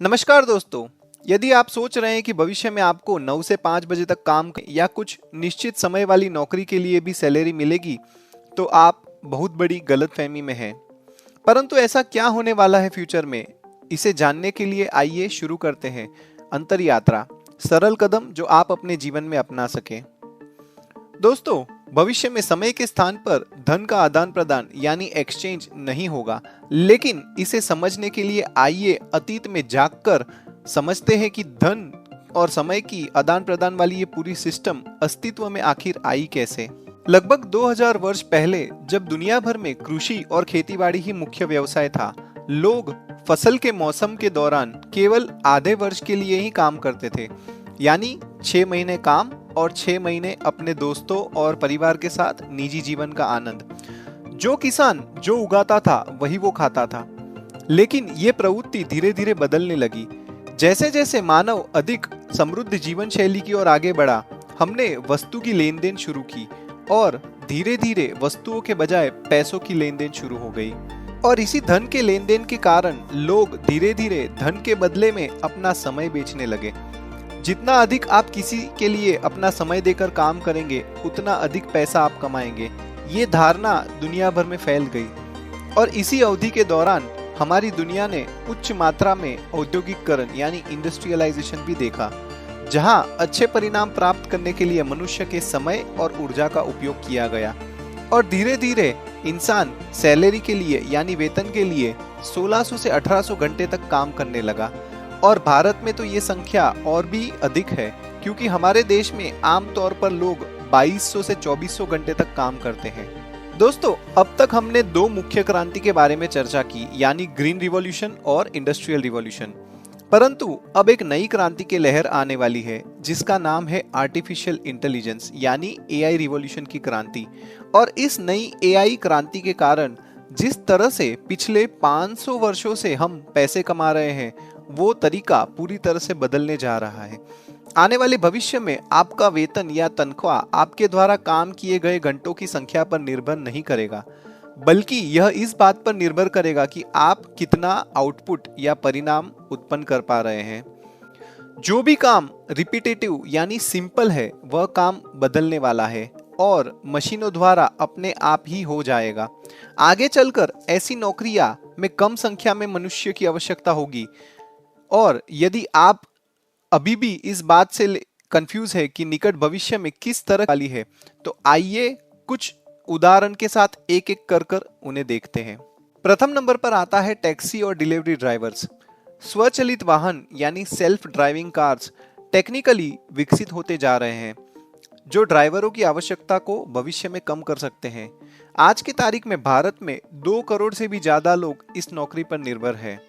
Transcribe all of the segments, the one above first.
नमस्कार दोस्तों। यदि आप सोच रहे हैं कि भविष्य में आपको 9 से 5 बजे तक काम या कुछ निश्चित समय वाली नौकरी के लिए भी सैलरी मिलेगी, तो आप बहुत बड़ी गलतफहमी में हैं। परंतु ऐसा क्या होने वाला है फ्यूचर में, इसे जानने के लिए आइए शुरू करते हैं अंतर यात्रा, सरल कदम जो आप अपने जीवन में अपना सकें। दोस्तों, भविष्य में समय के स्थान पर धन का आदान प्रदान यानी एक्सचेंज नहीं होगा, लेकिन इसे समझने के लिए आइए अतीत में जाकर समझते हैं कि धन और समय की आदान प्रदान वाली ये पूरी सिस्टम अस्तित्व में आखिर आई कैसे। लगभग 2000 वर्ष पहले जब दुनिया भर में कृषि और खेतीबाड़ी ही मुख्य व्यवसाय था, लोग फसल के मौसम के दौरान केवल आधे वर्ष के लिए ही काम करते थे, यानी 6 महीने काम और 6 महीने अपने दोस्तों और परिवार के साथ निजी जीवन का आनंद। जो किसान जो उगाता था वही वो खाता था। लेकिन ये प्रवृत्ति धीरे धीरे बदलने लगी। जैसे जैसे मानव अधिक समृद्ध जीवन शैली की ओर आगे बढ़ा, हमने वस्तु की लेन देन शुरू की और धीरे धीरे वस्तुओं के बजाय पैसों की लेन देन शुरू हो गई। और इसी धन के लेन देन के कारण लोग धीरे धीरे धन के बदले में अपना समय बेचने लगे। जितना अधिक आप किसी के लिए अपना समय देकर काम करेंगे, उतना अधिक पैसा आप कमाएंगे। ये धारणा दुनिया भर में फैल गई और इसी अवधि के दौरान हमारी दुनिया ने उच्च मात्रा में औद्योगिकरण यानी इंडस्ट्रियलाइजेशन भी देखा, जहां अच्छे परिणाम प्राप्त करने के लिए मनुष्य के समय और ऊर्जा का उपयोग किया गया। और धीरे धीरे इंसान सैलरी के लिए यानी वेतन के लिए 1600 से 1800 घंटे तक काम करने लगा। और भारत में तो ये संख्या और भी अधिक है, क्योंकि हमारे देश में आमतौर पर लोग 2200 से 2400 घंटे तक काम करते हैं। दोस्तों, अब तक हमने दो मुख्य क्रांति के बारे में चर्चा की, यानी ग्रीन रिवॉल्यूशन और इंडस्ट्रियल रिवॉल्यूशन। परंतु अब एक नई क्रांति की लहर आने वाली है, जिसका नाम है आर्टिफिशियल इंटेलिजेंस यानी एआई रिवॉल्यूशन की क्रांति। और इस नई एआई क्रांति के कारण जिस तरह से पिछले 500 वर्षों से हम पैसे कमा रहे हैं, वो तरीका पूरी तरह से बदलने जा रहा है। आने वाले भविष्य में आपका वेतन या तनख्वाह आपके द्वारा काम किए गए घंटों की संख्या पर निर्भर नहीं करेगा, बल्कि यह इस बात पर निर्भर करेगा कि आप कितना आउटपुट या परिणाम उत्पन्न कर पा रहे हैं। जो भी काम रिपीटेटिव यानी सिंपल है, वह काम बदलने वाला है और मशीनों द्वारा अपने आप ही हो जाएगा। आगे चलकर ऐसी नौकरियां में कम संख्या में मनुष्य की आवश्यकता होगी। और यदि आप अभी भी इस बात से कंफ्यूज है कि निकट भविष्य में किस तरह वाली है, तो आइए कुछ उदाहरण के साथ एक एक कर कर उन्हें देखते हैं। प्रथम नंबर पर आता है टैक्सी और डिलीवरी ड्राइवर्स। स्वचालित वाहन यानी सेल्फ ड्राइविंग कार्स टेक्निकली विकसित होते जा रहे हैं, जो ड्राइवरों की आवश्यकता को भविष्य में कम कर सकते हैं। आज की तारीख में भारत में 2 करोड़ से भी ज्यादा लोग इस नौकरी पर निर्भर है।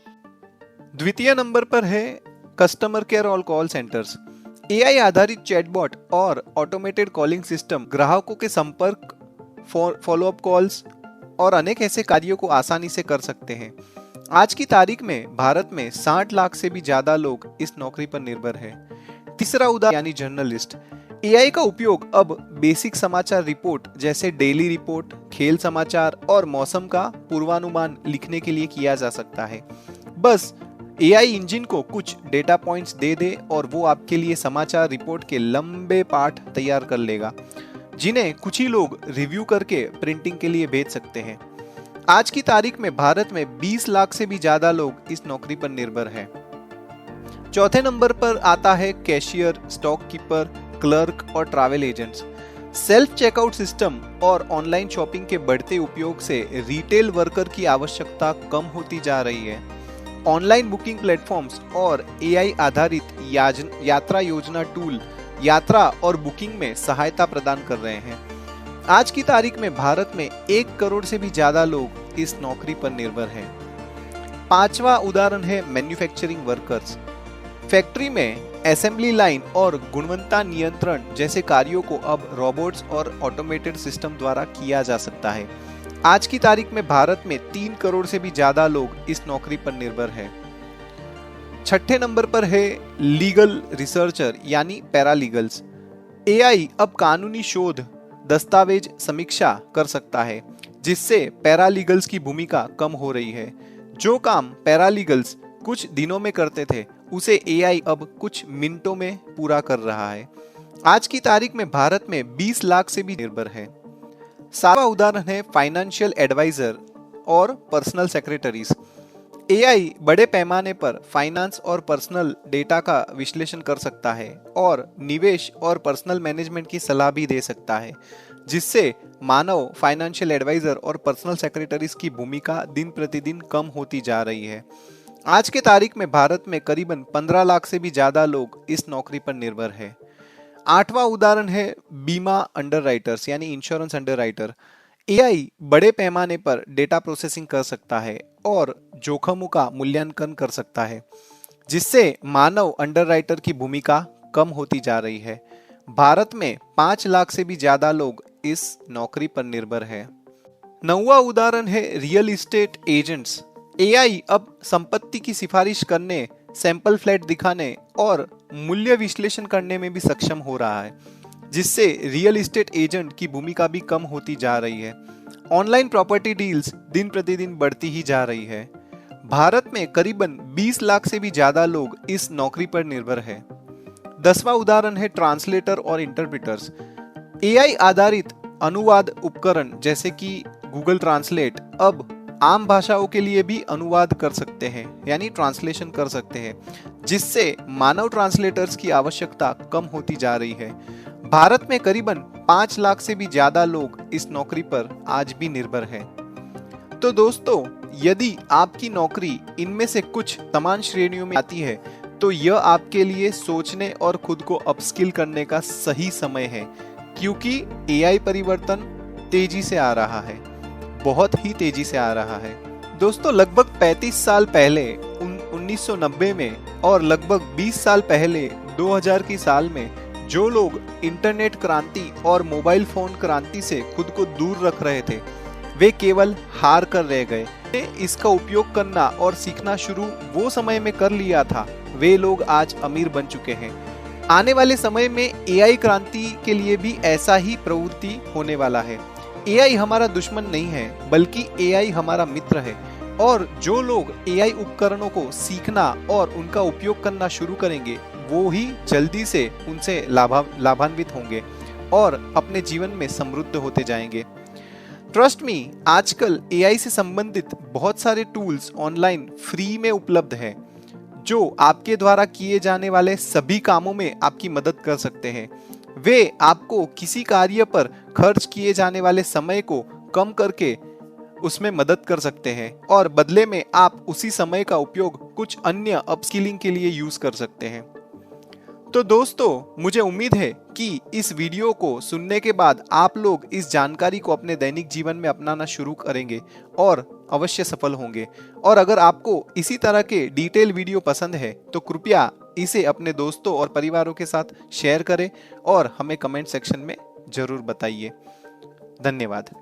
द्वितीय नंबर पर है कस्टमर केयर और कॉल सेंटर्स। एआई आधारित चैटबॉट और ऑटोमेटेड कॉलिंग सिस्टम ग्राहकों के संपर्क, फॉलोअप कॉल्स और अनेक ऐसे कार्यों को आसानी से कर सकते हैं। आज की तारीख में भारत में 60 लाख से भी ज्यादा लोग इस नौकरी पर निर्भर है। तीसरा उदाहरण यानी जर्नलिस्ट। एआई का उपयोग अब बेसिक समाचार रिपोर्ट जैसे डेली रिपोर्ट, खेल समाचार और मौसम का पूर्वानुमान लिखने के लिए किया जा सकता है। बस एआई इंजन को कुछ डेटा पॉइंट्स दे दे और वो आपके लिए समाचार रिपोर्ट के लंबे पाठ तैयार कर लेगा, जिन्हें कुछ ही लोग रिव्यू करके प्रिंटिंग के लिए भेज सकते हैं। आज की तारीख में भारत में 20 लाख से भी ज्यादा लोग इस नौकरी पर निर्भर हैं। चौथे नंबर पर आता है कैशियर, स्टॉक कीपर, क्लर्क और travel agents. Self checkout system और ऑनलाइन शॉपिंग के बढ़ते उपयोग से रिटेल वर्कर की आवश्यकता कम होती जा रही है। ऑनलाइन बुकिंग प्लेटफॉर्म्स और एआई आधारित यात्रा योजना टूल यात्रा और बुकिंग में सहायता प्रदान कर रहे हैं। आज की तारीख में भारत में 1 करोड़ से भी ज्यादा लोग इस नौकरी पर निर्भर हैं। पांचवा उदाहरण है मैन्युफैक्चरिंग वर्कर्स। फैक्ट्री में असेंबली लाइन और गुणवत्ता नियंत्रण जैसे कार्यों को अब रोबोट्स और ऑटोमेटेड सिस्टम द्वारा किया जा सकता है। आज की तारीख में भारत में 3 करोड़ से भी ज्यादा लोग इस नौकरी पर निर्भर हैं। छठे नंबर पर है लीगल रिसर्चर यानी पैरालीगल्स। एआई अब कानूनी शोध, दस्तावेज समीक्षा कर सकता है, जिससे पैरालीगल्स की भूमिका कम हो रही है। जो काम पैरालीगल्स कुछ दिनों में करते थे उसे एआई अब कुछ मिनटों में पूरा कर रहा है। आज की तारीख में भारत में 20 लाख से भी निर्भर है। सातवां उदाहरण है फाइनेंशियल एडवाइजर और पर्सनल सेक्रेटरीज। एआई बड़े पैमाने पर फाइनेंस और पर्सनल डेटा का विश्लेषण कर सकता है और निवेश और पर्सनल मैनेजमेंट की सलाह भी दे सकता है, जिससे मानव फाइनेंशियल एडवाइजर और पर्सनल सेक्रेटरीज की भूमिका दिन प्रतिदिन कम होती जा रही है। आज के तारीख में भारत में करीबन 15 लाख से भी ज्यादा लोग इस नौकरी पर निर्भर है। आठवां उदाहरण है बीमा अंडरराइटर्स यानी इंश्योरेंस अंडरराइटर। एआई बड़े पैमाने पर डेटा प्रोसेसिंग कर सकता है और जोखिमों का मूल्यांकन कर सकता है, जिससे मानव अंडरराइटर की भूमिका कम होती जा रही है। भारत में 5 लाख से भी ज्यादा लोग इस नौकरी पर निर्भर है। नौवां उदाहरण है रियल एस्टेट एजेंट्स। एआई अब संपत्ति की सिफारिश करने, सैंपल फ्लैट दिखाने और मूल्य विश्लेषण करने में भी सक्षम हो रहा है, जिससे रियल एस्टेट एजेंट की भूमिका भी कम होती जा रही है। ऑनलाइन प्रॉपर्टी डील्स दिन प्रतिदिन बढ़ती ही जा रही है। भारत में करीबन 20 लाख से भी ज्यादा लोग इस नौकरी पर निर्भर है। 10वां उदाहरण है ट्रांसलेटर और इंटरप्रेटर्स। एआई आधारित अनुवाद उपकरण जैसे कि गूगल ट्रांसलेट अब आम भाषाओं के लिए भी अनुवाद कर सकते हैं यानी ट्रांसलेशन कर सकते हैं, जिससे मानव ट्रांसलेटर्स की आवश्यकता कम होती जा रही है। भारत में करीबन 5 लाख से भी ज्यादा लोग इस नौकरी पर आज भी निर्भर हैं। तो दोस्तों, यदि आपकी नौकरी इनमें से कुछ समान श्रेणियों में आती है तो यह आपके लिए सोचने और खुद को अपस्किल करने का सही समय है, क्योंकि एआई परिवर्तन तेजी से आ रहा है, बहुत ही तेजी से आ रहा है। दोस्तों, लगभग 35 साल पहले 1990 में और लगभग 20 साल पहले 2000 की साल में जो लोग इंटरनेट क्रांति और मोबाइल फोन क्रांति से खुद को दूर रख रहे थे, वे केवल हार कर रह गए। इसका उपयोग करना और सीखना शुरू वो समय में कर लिया था, वे लोग आज अमीर बन चुके हैं। आने वाले समय में एआई क्रांति के लिए भी ऐसा ही प्रवृत्ति होने वाला है। एआई हमारा दुश्मन नहीं है, बल्कि एआई हमारा मित्र है, और जो लोग एआई उपकरणों को सीखना और उनका उपयोग करना शुरू करेंगे, वो ही जल्दी से उनसे लाभान्वित होंगे और अपने जीवन में समृद्ध होते जाएंगे। ट्रस्ट मी, आजकल एआई से संबंधित बहुत सारे टूल्स ऑनलाइन फ्री में उपलब्ध है, जो आपके द्वारा किए जाने वाले सभी कामों में आपकी मदद कर सकते हैं। वे आपको किसी कार्य पर खर्च किए जाने वाले समय को कम करके उसमें मदद कर सकते हैं और बदले में आप उसी समय का उपयोग कुछ अन्य अपस्किलिंग के लिए यूज कर सकते हैं। तो दोस्तों, मुझे उम्मीद है कि इस वीडियो को सुनने के बाद आप लोग इस जानकारी को अपने दैनिक जीवन में अपनाना शुरू करेंगे और अवश्य सफल होंगे। और अगर आपको इसी तरह के डिटेल वीडियो पसंद है तो कृपया इसे अपने दोस्तों और परिवारों के साथ शेयर करें और हमें कमेंट सेक्शन में जरूर बताइए। धन्यवाद।